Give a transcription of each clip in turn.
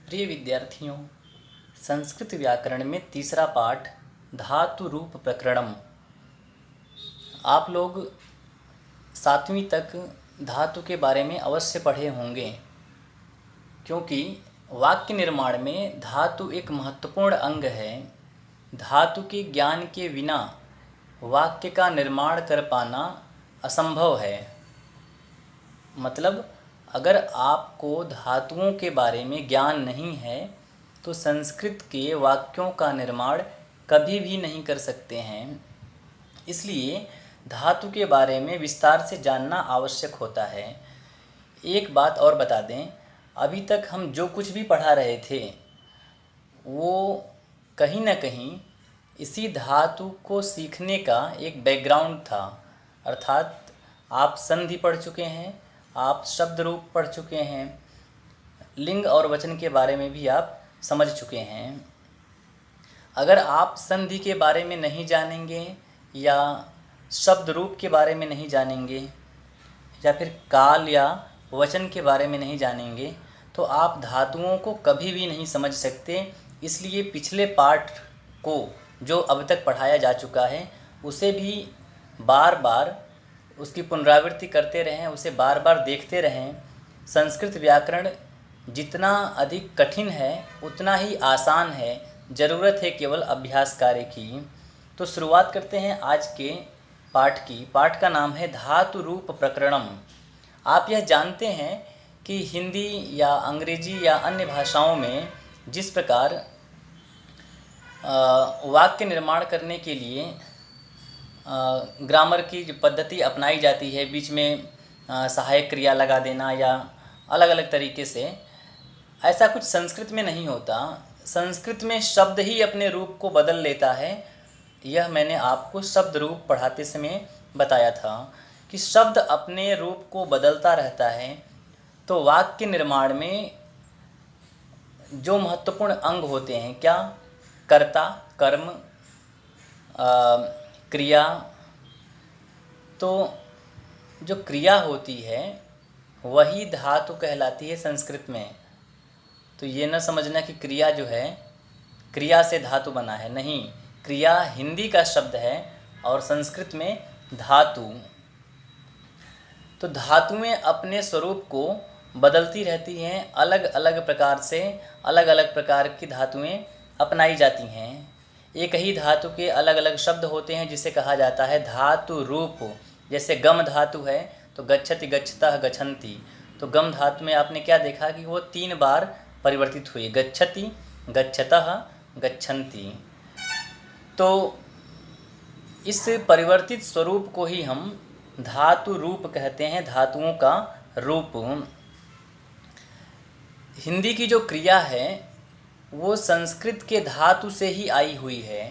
प्रिय विद्यार्थियों, संस्कृत व्याकरण में तीसरा पाठ धातु रूप प्रकरणम। आप लोग 7वीं तक धातु के बारे में अवश्य पढ़े होंगे, क्योंकि वाक्य निर्माण में धातु एक महत्वपूर्ण अंग है। धातु के ज्ञान के बिना वाक्य का निर्माण कर पाना असंभव है। मतलब अगर आपको धातुओं के बारे में ज्ञान नहीं है तो संस्कृत के वाक्यों का निर्माण कभी भी नहीं कर सकते हैं। इसलिए धातु के बारे में विस्तार से जानना आवश्यक होता है। एक बात और बता दें, अभी तक हम जो कुछ भी पढ़ा रहे थे वो कहीं ना कहीं इसी धातु को सीखने का एक बैकग्राउंड था। अर्थात आप संधि पढ़ चुके हैं, आप शब्द रूप पढ़ चुके हैं, लिंग और वचन के बारे में भी आप समझ चुके हैं। अगर आप संधि के बारे में नहीं जानेंगे या शब्द रूप के बारे में नहीं जानेंगे या फिर काल या वचन के बारे में नहीं जानेंगे तो आप धातुओं को कभी भी नहीं समझ सकते। इसलिए पिछले पाठ को जो अब तक पढ़ाया जा चुका है उसे भी बार बार उसकी पुनरावृत्ति करते रहें, उसे बार बार देखते रहें। संस्कृत व्याकरण जितना अधिक कठिन है उतना ही आसान है, ज़रूरत है केवल अभ्यास कार्य की। तो शुरुआत करते हैं आज के पाठ की। पाठ का नाम है धातु रूप प्रकरणम। आप यह जानते हैं कि हिंदी या अंग्रेजी या अन्य भाषाओं में जिस प्रकार वाक्य निर्माण करने के लिए ग्रामर की जो पद्धति अपनाई जाती है, बीच में सहायक क्रिया लगा देना या अलग अलग तरीके से, ऐसा कुछ संस्कृत में नहीं होता। संस्कृत में शब्द ही अपने रूप को बदल लेता है। यह मैंने आपको शब्द रूप पढ़ाते समय बताया था कि शब्द अपने रूप को बदलता रहता है। तो वाक्य निर्माण में जो महत्वपूर्ण अंग होते हैं, क्या? कर्ता, कर्म, क्रिया। तो जो क्रिया होती है वही धातु कहलाती है संस्कृत में। तो ये न समझना कि क्रिया जो है क्रिया से धातु बना है, नहीं। क्रिया हिंदी का शब्द है और संस्कृत में धातु। तो धातुएं अपने स्वरूप को बदलती रहती हैं, अलग अलग प्रकार से अलग अलग प्रकार की धातुएं अपनाई जाती हैं। एक ही धातु के अलग अलग शब्द होते हैं जिसे कहा जाता है धातु रूप। जैसे गम धातु है तो गच्छति, गच्छतः, गच्छन्ति। तो गम धातु में आपने क्या देखा कि वो 3 बार परिवर्तित हुई, गच्छति, गच्छतः, गच्छन्ति। तो इस परिवर्तित स्वरूप को ही हम धातु रूप कहते हैं, धातुओं का रूप। हिंदी की जो क्रिया है वो संस्कृत के धातु से ही आई हुई है।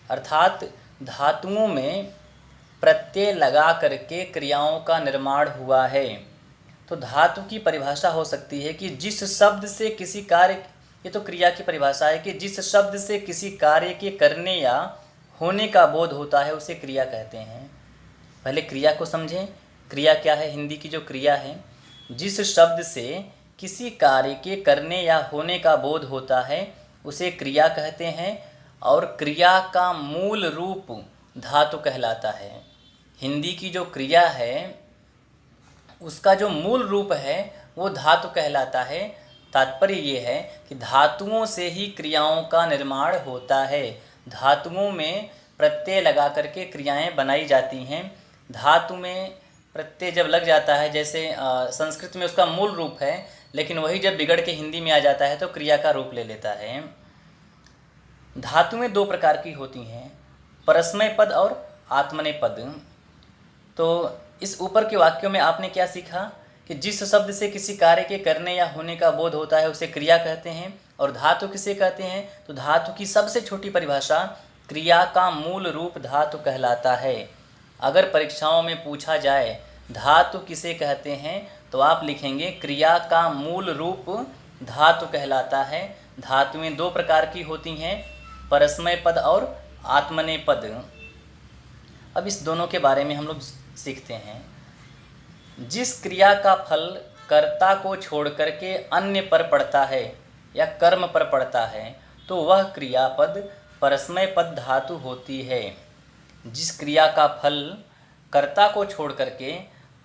अर्थात धातुओं में प्रत्यय लगा करके क्रियाओं का निर्माण हुआ है। तो धातु की परिभाषा हो सकती है कि जिस शब्द से किसी कार्य, ये तो क्रिया की परिभाषा है कि जिस शब्द से किसी कार्य के करने या होने का बोध होता है उसे क्रिया कहते हैं। पहले क्रिया को समझें। क्रिया क्या है? हिंदी की जो क्रिया है, जिस शब्द से किसी कार्य के करने या होने का बोध होता है उसे क्रिया कहते हैं और क्रिया का मूल रूप धातु कहलाता है। हिंदी की जो क्रिया है उसका जो मूल रूप है वो धातु कहलाता है। तात्पर्य ये है कि धातुओं से ही क्रियाओं का निर्माण होता है। धातुओं में प्रत्यय लगा करके क्रियाएं बनाई जाती हैं। धातु में प्रत्यय जब लग जाता है, जैसे संस्कृत में उसका मूल रूप है, लेकिन वही जब बिगड़ के हिंदी में आ जाता है तो क्रिया का रूप ले लेता है। धातुएं 2 प्रकार की होती हैं, परस्मय पद और आत्मनेय पद। तो इस ऊपर के वाक्यों में आपने क्या सीखा कि जिस शब्द से किसी कार्य के करने या होने का बोध होता है उसे क्रिया कहते हैं। और धातु किसे कहते हैं? तो धातु की सबसे छोटी परिभाषा क्रिया का मूल रूप धातु कहलाता है। अगर परीक्षाओं में पूछा जाए धातु किसे कहते हैं तो आप लिखेंगे क्रिया का मूल रूप धातु कहलाता है। धातुएं 2 प्रकार की होती हैं, परस्मय पद और आत्मनेय पद। अब इस दोनों के बारे में हम लोग सीखते हैं। जिस क्रिया का फल कर्ता को छोड़ करके अन्य पर पड़ता है या कर्म पर पड़ता है तो वह क्रियापद परस्मय पद धातु होती है। जिस क्रिया का फल कर्ता को छोड़ करके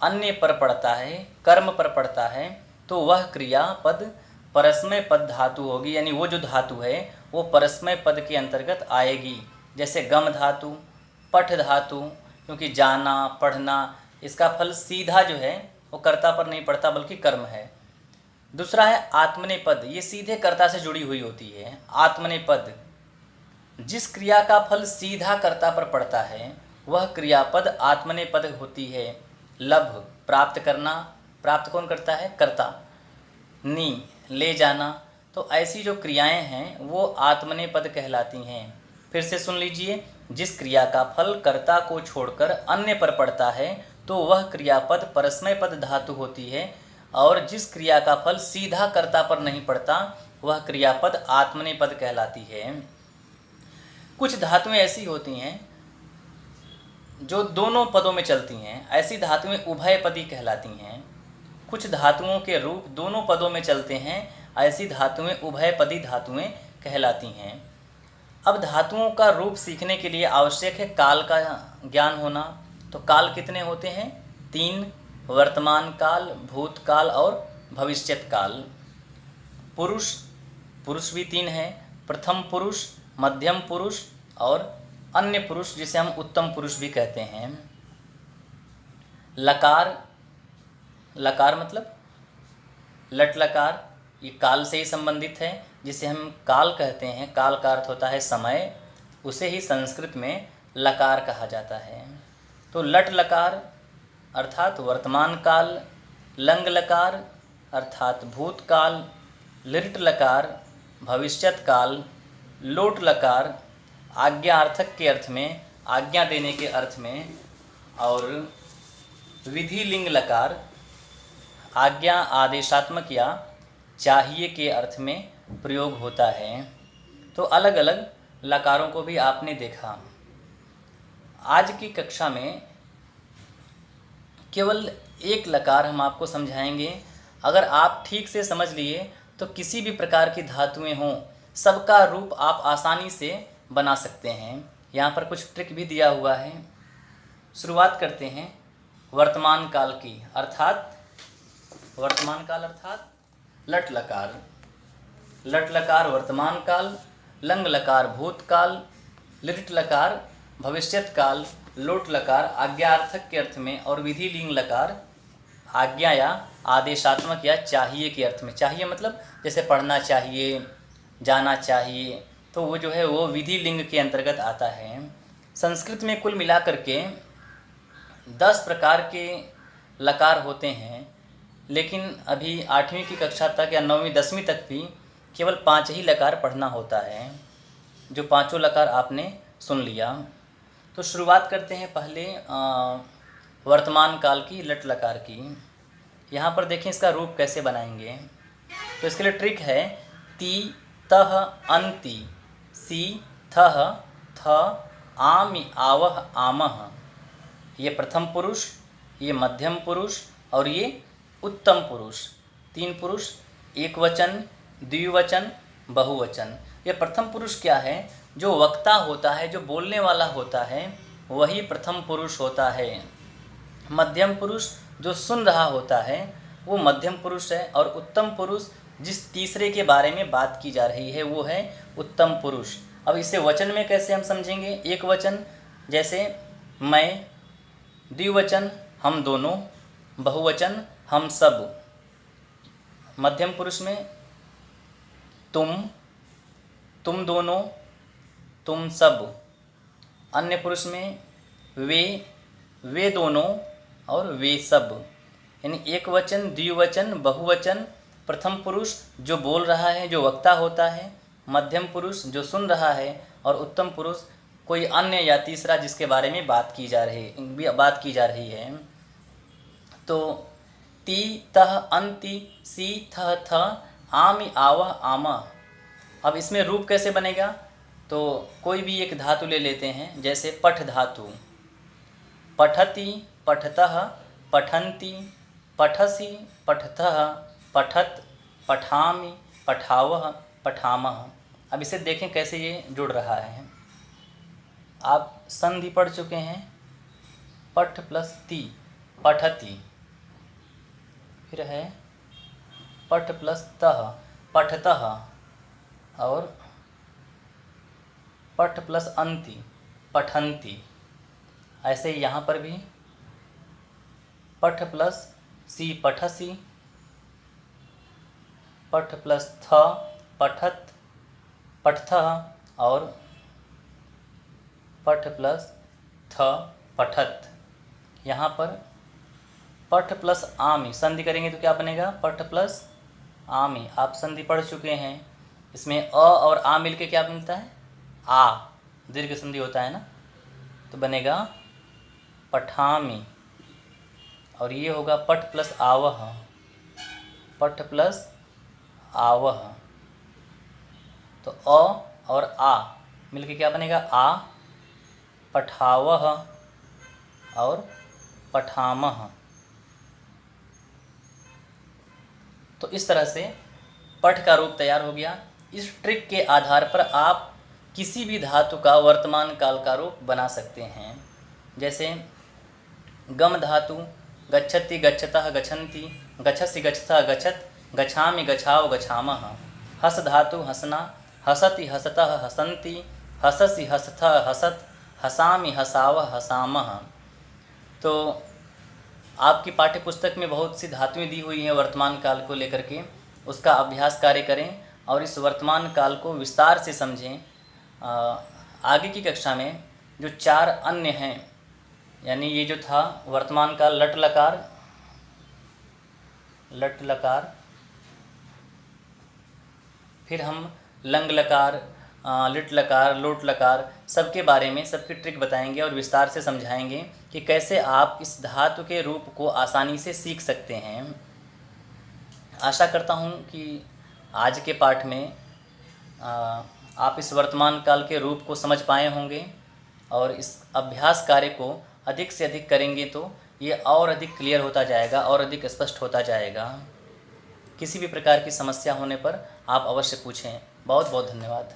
अन्य पर पड़ता है, कर्म पर पड़ता है, तो वह क्रिया पद परस्मय पद धातु होगी, यानी वो जो धातु है वो परस्मय पद के अंतर्गत आएगी। जैसे गम धातु, पठ धातु, क्योंकि जाना पढ़ना इसका फल सीधा जो है वो कर्ता पर नहीं पड़ता बल्कि कर्म है। दूसरा है आत्मनेपद, ये सीधे कर्ता से जुड़ी हुई होती है। आत्मनेपद, जिस क्रिया का फल सीधा कर्ता पर पड़ता है वह क्रियापद आत्मनेपद होती है। लभ, प्राप्त करना, प्राप्त कौन करता है? कर्ता। नी, ले जाना, तो ऐसी जो क्रियाएं हैं वो आत्मनेपद कहलाती हैं। फिर से सुन लीजिए, जिस क्रिया का फल कर्ता को छोड़कर अन्य पर पड़ता है तो वह क्रियापद परस्मय पद धातु होती है, और जिस क्रिया का फल सीधा कर्ता पर नहीं पड़ता वह क्रियापद आत्मनेपद कहलाती है। कुछ धातुएं ऐसी होती हैं जो दोनों पदों में चलती हैं, ऐसी धातुएं उभयपदी कहलाती हैं। कुछ धातुओं के रूप दोनों पदों में चलते हैं, ऐसी धातुएं उभयपदी धातुएं कहलाती हैं। अब धातुओं का रूप सीखने के लिए आवश्यक है काल का ज्ञान होना। तो काल कितने होते हैं? 3, वर्तमान काल, भूतकाल और भविष्यत काल। पुरुष, पुरुष भी 3 हैं, प्रथम पुरुष, मध्यम पुरुष और अन्य पुरुष, जिसे हम उत्तम पुरुष भी कहते हैं। लकार, लकार मतलब लट लकार, ये काल से ही संबंधित है, जिसे हम काल कहते हैं। काल का अर्थ होता है समय, उसे ही संस्कृत में लकार कहा जाता है। तो लट लकार अर्थात वर्तमान काल, लंग लकार अर्थात भूतकाल, लिट लकार भविष्यत काल, लोट लकार आज्ञार्थक के अर्थ में, आज्ञा देने के अर्थ में, और विधि लिंग लकार आज्ञा आदेशात्मक या चाहिए के अर्थ में प्रयोग होता है। तो अलग अलग लकारों को भी आपने देखा। आज की कक्षा में केवल एक लकार हम आपको समझाएंगे। अगर आप ठीक से समझ लिए तो किसी भी प्रकार की धातुएं हों सबका रूप आप आसानी से बना सकते हैं। यहाँ पर कुछ ट्रिक भी दिया हुआ है। शुरुआत करते हैं वर्तमान काल की, अर्थात वर्तमान काल अर्थात लट लकार। लट लकार वर्तमान काल, लंग लकार भूतकाल, लिट लकार भविष्यत काल, लोट लकार आज्ञार्थक के अर्थ में, और विधि लिंग लकार आज्ञा या आदेशात्मक या चाहिए के अर्थ में। चाहिए मतलब जैसे पढ़ना चाहिए, जाना चाहिए, तो वो जो है वो विधि लिंग के अंतर्गत आता है। संस्कृत में कुल मिलाकर के 10 प्रकार के लकार होते हैं, लेकिन अभी 8वीं की कक्षा तक या 9वीं 10वीं तक भी केवल 5 ही लकार पढ़ना होता है, जो पांचों लकार आपने सुन लिया। तो शुरुआत करते हैं पहले वर्तमान काल की, लट लकार की। यहाँ पर देखें इसका रूप कैसे बनाएंगे। तो इसके लिए ट्रिक है ती तह अंति, सी थह थ आमि आवह आमह। ये प्रथम पुरुष, ये मध्यम पुरुष और ये उत्तम पुरुष। 3 पुरुष, एक वचन, द्विवचन, बहुवचन। ये प्रथम पुरुष क्या है? जो वक्ता होता है, जो बोलने वाला होता है, वही प्रथम पुरुष होता है। मध्यम पुरुष जो सुन रहा होता है वो मध्यम पुरुष है, और उत्तम पुरुष जिस तीसरे के बारे में बात की जा रही है वो है उत्तम पुरुष। अब इसे वचन में कैसे हम समझेंगे? एक वचन जैसे मैं, द्विवचन हम दोनों, बहुवचन हम सब। मध्यम पुरुष में तुम दोनों, तुम सब। अन्य पुरुष में वे दोनों और वे सब। यानी एक वचन, द्विवचन, बहुवचन। प्रथम पुरुष जो बोल रहा है, जो वक्ता होता है, मध्यम पुरुष जो सुन रहा है, और उत्तम पुरुष कोई अन्य या तीसरा जिसके बारे में बात की जा रही है। तो ती तह अंति, सी थह थ आमि आवह आमह। अब इसमें रूप कैसे बनेगा? तो कोई भी एक धातु ले लेते हैं, जैसे पठ धातु। पठति, पठतः, पठन्ति, पठसि, पठतः, पठत, पठामि, पठावह, पठामह। अब इसे देखें कैसे ये जुड़ रहा है। आप संधि पढ़ चुके हैं, पठ प्लस ती, पठती। फिर है पठ प्लस तह, पठतः। और पठ प्लस अंति, पठंती। ऐसे ही यहाँ पर भी पठ प्लस सी, पठसी। पठ प्लस थ, पठत, पठथः। और पठ प्लस थ, पठत। यहाँ पर पठ प्लस आमी, संधि करेंगे तो क्या बनेगा, पठ प्लस आमी। आप संधि पढ़ चुके हैं, इसमें अ और आ मिलके क्या बनता है, आ, दीर्घ संधि होता है ना, तो बनेगा पठामी। और ये होगा पठ प्लस आवह, पठ प्लस आवह। तो अ और आ मिलके क्या बनेगा, आ, पठावह और पठामह। तो इस तरह से पठ का रूप तैयार हो गया। इस ट्रिक के आधार पर आप किसी भी धातु का वर्तमान काल का रूप बना सकते हैं। जैसे गम धातु, गच्छति, गच्छतः, गच्छन्ति, गच्छसि, गच्छतः, गच्छत, गच्छामि, गच्छाव, गच्छामः। हस धातु, हसना, हसति, हसतः, हसन्ति, हससि, हसथः, हसत, हसामि, हसावः, हसामः। तो आपकी पाठ्य पुस्तक में बहुत सी धातुएं दी हुई हैं वर्तमान काल को लेकर के, उसका अभ्यास कार्य करें और इस वर्तमान काल को विस्तार से समझें। आगे की कक्षा में जो 4 अन्य हैं, यानी ये जो था वर्तमान काल, लट लकार, लट लकार, फिर हम लंग लकार, लिट लकार, लोट लकार, सबके बारे में सबकी ट्रिक बताएंगे और विस्तार से समझाएंगे कि कैसे आप इस धातु के रूप को आसानी से सीख सकते हैं। आशा करता हूँ कि आज के पाठ में आप इस वर्तमान काल के रूप को समझ पाए होंगे और इस अभ्यास कार्य को अधिक से अधिक करेंगे तो ये और अधिक क्लियर होता जाएगा और अधिक स्पष्ट होता जाएगा। किसी भी प्रकार की समस्या होने पर आप अवश्य पूछें। बहुत बहुत धन्यवाद।